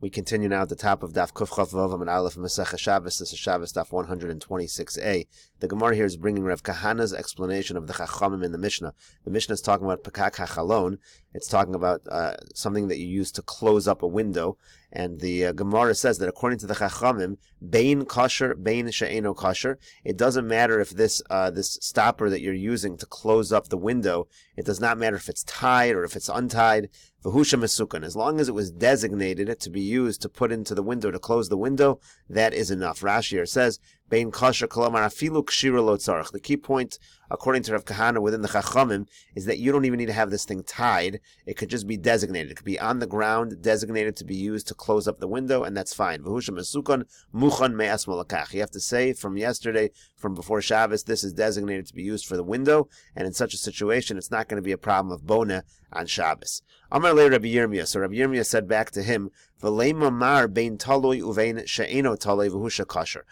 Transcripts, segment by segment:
We continue now at the top of Daf Kuf Chav Vav and Aleph Meseches Shabbos. This is Shabbos Daf 126a. The Gemara here is bringing Rav Kahana's explanation of the Chachamim in the Mishnah. The Mishnah is talking about Pekak HaChalon. It's talking about something that you use to close up a window. And the Gemara says that according to the Chachamim, Bein Kosher, Bein She'eno Kosher, it doesn't matter if this stopper that you're using to close up the window, it does not matter if it's tied or if it's untied. V'husha Mesukan, as long as it was designated to be used to put into the window, to close the window, that is enough. Rashi here says, Bein Kosher Kolomar Afilu Kshira Lo Tzarech. The key point, according to Rav Kahana within the Chachamim, is that you don't even need to have this thing tied. It could just be designated. It could be on the ground, designated to be used to close up the window, and that's fine. V'husha Mesukan Muchan Me'as Molakach. You have to say from yesterday, from before Shabbos, this is designated to be used for the window, and in such a situation, it's not going to be a problem of bona on Shabbos. Amar le Rabbi Yirmiyah. So Rabbi Yirmiyah said back to him, V'lei mamar bein taloi uvein she'eno taloi v'husha kosher.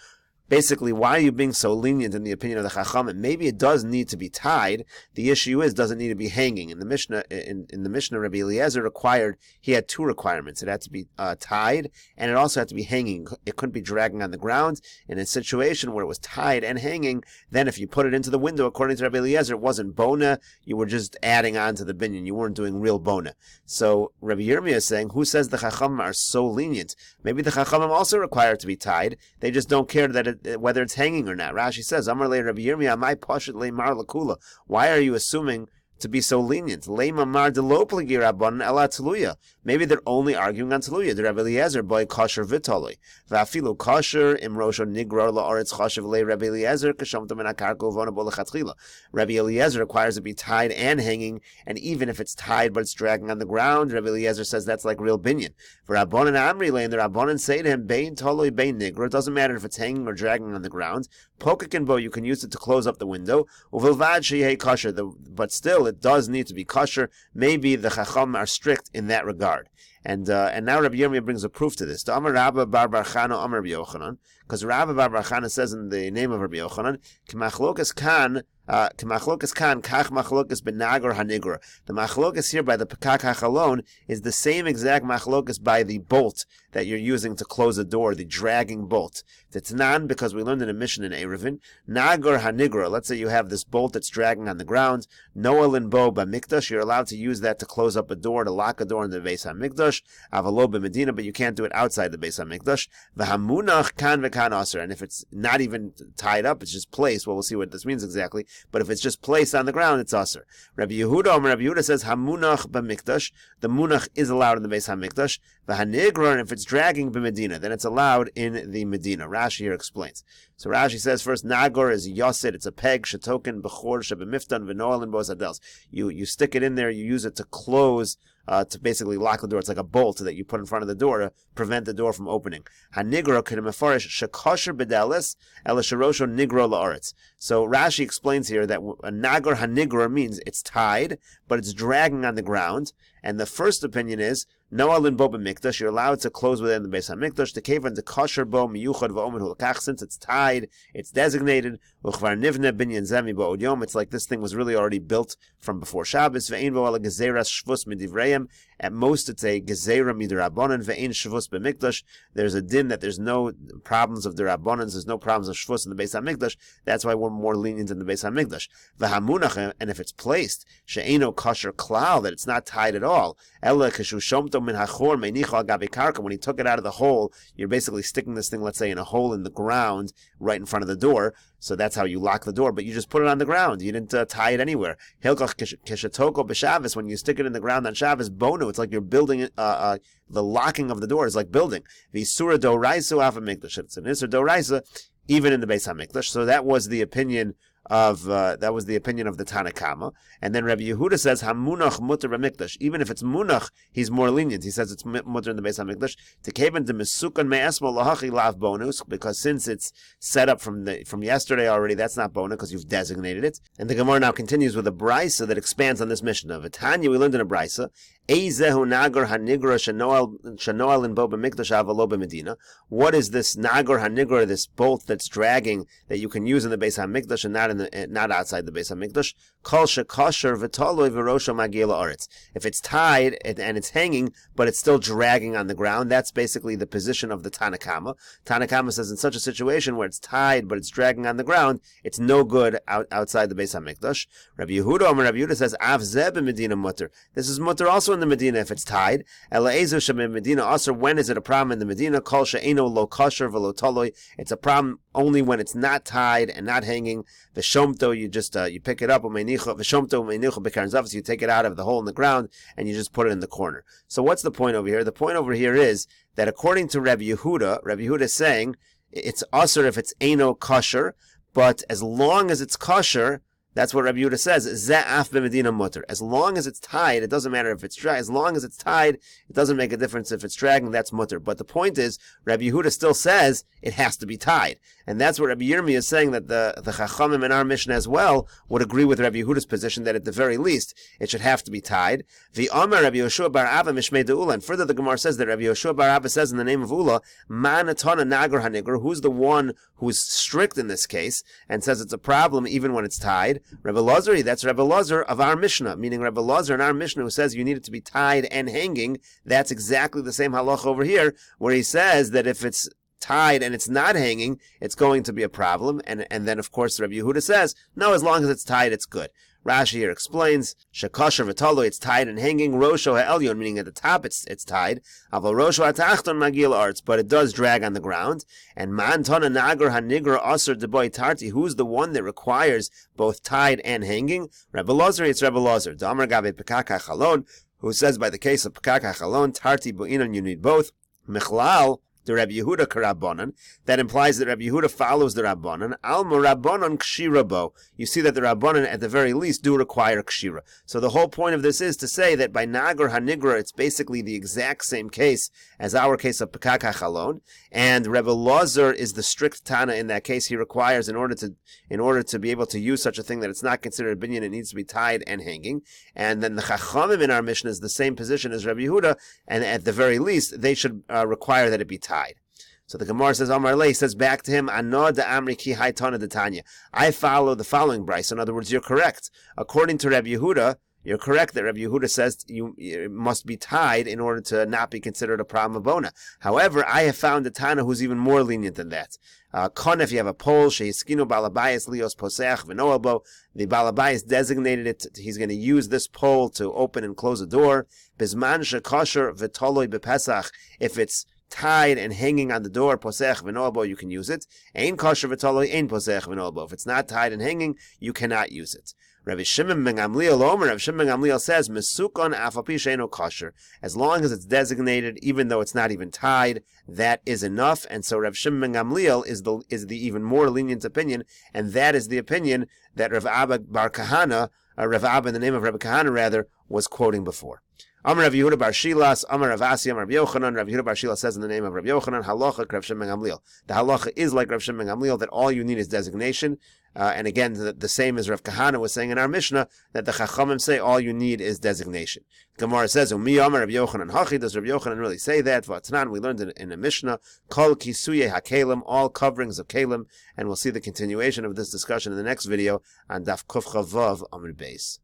Basically, why are you being so lenient in the opinion of the Chachamim? Maybe it does need to be tied. The issue is, doesn't need to be hanging. In the Mishnah, Rabbi Eliezer required, he had two requirements. It had to be tied, and it also had to be hanging. It couldn't be dragging on the ground. In a situation where it was tied and hanging, then if you put it into the window, according to Rabbi Eliezer, it wasn't bona. You were just adding on to the binyan. You weren't doing real bona. So Rabbi Yirmiyah is saying, who says the Chachamim are so lenient? Maybe the Chachamim also require it to be tied. They just don't care that whether it's hanging or not. Rashi says, Amar le Rabbi Yirmiyah, my pashat le mar lakula. Why are you assuming to be so lenient? Leima mar de lo pligi rabbanan ela tluya. Maybe they're only arguing on tluya. The Rabbi Eliezer boy kosher vitoli. Va'afilu kosher imrosho nigro la'aretz chashiv le Rabbi Eliezer kashamta min hakarko v'ona bo lechatchila. Rabbi Eliezer requires it to be tied and hanging, and even if it's tied but it's dragging on the ground, Rabbi Eliezer says that's like real binyan. For Rabbanan Amri le, and the Rabbanan say to him, bein toloi bein nigro. It doesn't matter if it's hanging or dragging on the ground. Pokakin bo, you can use it to close up the window. Uvilvad sheyei kosher, but still it does need to be kosher. Maybe the Chacham are strict in that regard. And now Rabbi Yirmiyah brings a proof to this. To Amar Rabba bar bar Chana Amar Rabbi Yochanan, because Rabba bar bar Chana says in the name of Rabbi Yochanan, K'machlokas kan kach machlokas benagor hanigor. The machlokas here by the pekak hachalon is the same exact machlokas by the bolt that you're using to close the door, the dragging bolt. Tetnan, because we learned in a mission in Eruvin, nagor hanigor. Let's say you have this bolt that's dragging on the ground. Noel and bo b'mikdash. You're allowed to use that to close up a door, to lock a door in the Beis Hamikdash. Avalo b'medina, but you can't do it outside the Beis Hamikdash. V'hamunach kan v'kan aser. And if it's not even tied up, it's just placed. Well, we'll see what this means exactly. But if it's just placed on the ground, it's aser. Rabbi Yehuda says hamunach b'mikdash. The munach is allowed in the Beis Hamikdash. V'hanigron, and if it's dragging b'medina, then it's allowed in the Medina. Rashi here explains. So Rashi says first, nagor is yosid. It's a peg. Shetoken b'chor shebemiftan v'noel and bos adels. You stick it in there. You use it to close. To basically lock the door. It's like a bolt that you put in front of the door to prevent the door from opening. Hanigro k'nemefarish shekosher bedelis ela sherosho nigro la'aretz. So Rashi explains here that a nagor hanigro means it's tied, but it's dragging on the ground. And the first opinion is, no alin bo b'mikdash, you're allowed to close within the Beis Hamikdash, to kevan to kosher bo miyuchad v'omen hulakach, since it's tied, it's designated, u'chvar nivne binyan zemi ba'od yom, it's like this thing was really already built from before Shabbos, ve'ein bo ala gezeras shvus midivreim, at most it's a gezera midrabanan, ve'ein shvus b'mikdash, there's a din that there's no problems of derabbanans, there's no problems of shvus in the Beis Hamikdash, that's why we're more lenient in the Beis Hamikdash. V'hamunach, and if it's placed, she'eno kosher klal, that it's not tied at all, ela kashu shomto min hachor meinicho agavi karka, when he took it out of the hole, you're basically sticking this thing, let's say, in a hole in the ground, right in front of the door, so that's how you lock the door, but you just put it on the ground, you didn't tie it anywhere. Hilkach kishatoko b'Shabbos, when you stick it in the ground on Shabbos, bono, it's like you're building it, the locking of the door is like building. V'isura doraisa af hamikdash, it's an isur doraisa, even in the Beis Hamikdash. So that was the opinion of the Tanakama. And then Rabbi Yehuda says hamunach muter b'mikdash. Even if it's munach, he's more lenient. He says it's muter in the Beis Hamikdash. Tekeben de mesukan me'esmo lahachi lav bonus, because since it's set up from yesterday already, that's not bona because you've designated it. And the Gemara now continues with a brisa that expands on this mission of Tanya. We learned in a brisa, Eizehu nagar hanigra shanoal in bo b'mikdash avalo b'medina. What is this nagar hanigra, this bolt that's dragging that you can use in the Beis HaMikdash and not outside the Beis HaMikdash? Kol shekasher v'toloi v'rosho magiel haaretz. If it's tied and it's hanging, but it's still dragging on the ground, that's basically the position of the Tanna Kama. Tanna Kama says in such a situation where it's tied but it's dragging on the ground, it's no good outside the Beis HaMikdash. Rabbi Yehuda says av zeh b'medina mutter. This is mutter also in the Medina if it's tied. Ela'ezu shem Medina aser. When is it a problem in the Medina? Kol she'eno lo kasher v'lo toloi. It's a problem only when it's not tied and not hanging. V'shomto, you just you pick it up. V'shomto u'meinicha b'karen zavos. You take it out of the hole in the ground and you just put it in the corner. So what's the point over here? The point over here is that according to Rabbi Yehuda is saying it's aser if it's eno kasher, but as long as it's kasher, that's what Rabbi Yehuda says. Za'af b'medina mutter. As long as it's tied, it doesn't matter if it's dry. As long as it's tied, it doesn't make a difference if it's dragging. That's mutter. But the point is, Rabbi Yehuda still says it has to be tied, and that's what Rabbi Yirmiyah is saying, that the Chachamim in our Mishnah as well would agree with Rabbi Yehuda's position that at the very least it should have to be tied. The Amar Rabbi Yoshua bar Abba mishmei de'ula. And further, the Gemara says that Rabbi Yoshua bar Abba says in the name of Ula, manatana nagar hanigar. Who's the one who's strict in this case and says it's a problem even when it's tied? Rebbe Lazar, that's Rebbe Lazar of our Mishnah, meaning Rebbe Lazar in our Mishnah who says you need it to be tied and hanging. That's exactly the same halach over here, where he says that if it's tied and it's not hanging, it's going to be a problem. And then, of course, Rebbe Yehuda says, no, as long as it's tied, it's good. Rashi here explains, Shekasher v'talo, it's tied and hanging, Rosho ha'elyon, meaning at the top it's tied, Aval Rosho ha'tachton magil arts, but it does drag on the ground. And Man Tana Nagar ha'nigra aser deboy tarti, who's the one that requires both tied and hanging? Rebbe Lazar, it's Rebbe Lazar. Damar gabe pekak ha'chalon, who says by the case of pekak ha'chalon, tarti bu'inan, you need both. Michlal, the Rabbi Yehuda Karabbanan, that implies that Rabbi Yehuda follows the Rabbanan. Alma Rabbanan Kshira Bo. You see that the Rabbanan at the very least do require Kshira. So the whole point of this is to say that by Nagar HaNigra, it's basically the exact same case as our case of Pekak HaChalon, and Rebbe Lazar is the strict Tana in that case. He requires in order to be able to use such a thing that it's not considered a binyan, it needs to be tied and hanging. And then the Chachamim in our Mishnah is the same position as Rabbi Yehuda, and at the very least they should require that it be tied. So the Gemara says, Amar Lei says back to him, Ano da Amri ki haitana detanya. I follow the following brayso. In other words, you're correct. According to Rabbi Yehuda, you're correct that Rabbi Yehuda says it must be tied in order to not be considered a problem of bona. However, I have found a Tana who's even more lenient than that. If you have a pole, shehiskinu balabayis lios poseach v'noelbo, the balabayis designated it, he's going to use this pole to open and close a door. Bizman shekosher v'toloi bepesach, if it's tied and hanging on the door, posech v'noelbo, you can use it. Ein kosher v'toloi, ein posech v'noelbo. If it's not tied and hanging, you cannot use it. Rabbi Shimon ben Gamliel Omer, Rabbi Shimon ben Gamliel says, Mesukon afapi sheino kosher. As long as it's designated, even though it's not even tied, that is enough. And so Rabbi Shimon ben Gamliel is the even more lenient opinion, and that is the opinion that Rav Abba bar Kahana, Rav Abba in the name of Rabbi Kahana rather, was quoting before. Amar Rav Yehuda bar Shilas, Amar Rav Asi, Amar Rav Yochanan. Rav Yehuda bar Shilas says in the name of Rav Yochanan, halacha Rav Shimon ben Gamliel. The halacha is like Rav Shimon ben Gamliel, that all you need is designation. And again, the same as Rav Kahana was saying in our Mishnah, that the Chachamim say all you need is designation. Gemara says, Umi Amar Rav Yochanan Hachi. Does Rav Yochanan really say that? V'atnan, we learned in a Mishnah, Kol Kisuye HaKelim, all coverings of Kelim, and we'll see the continuation of this discussion in the next video on Daf Kuf Chavav Amud Beis.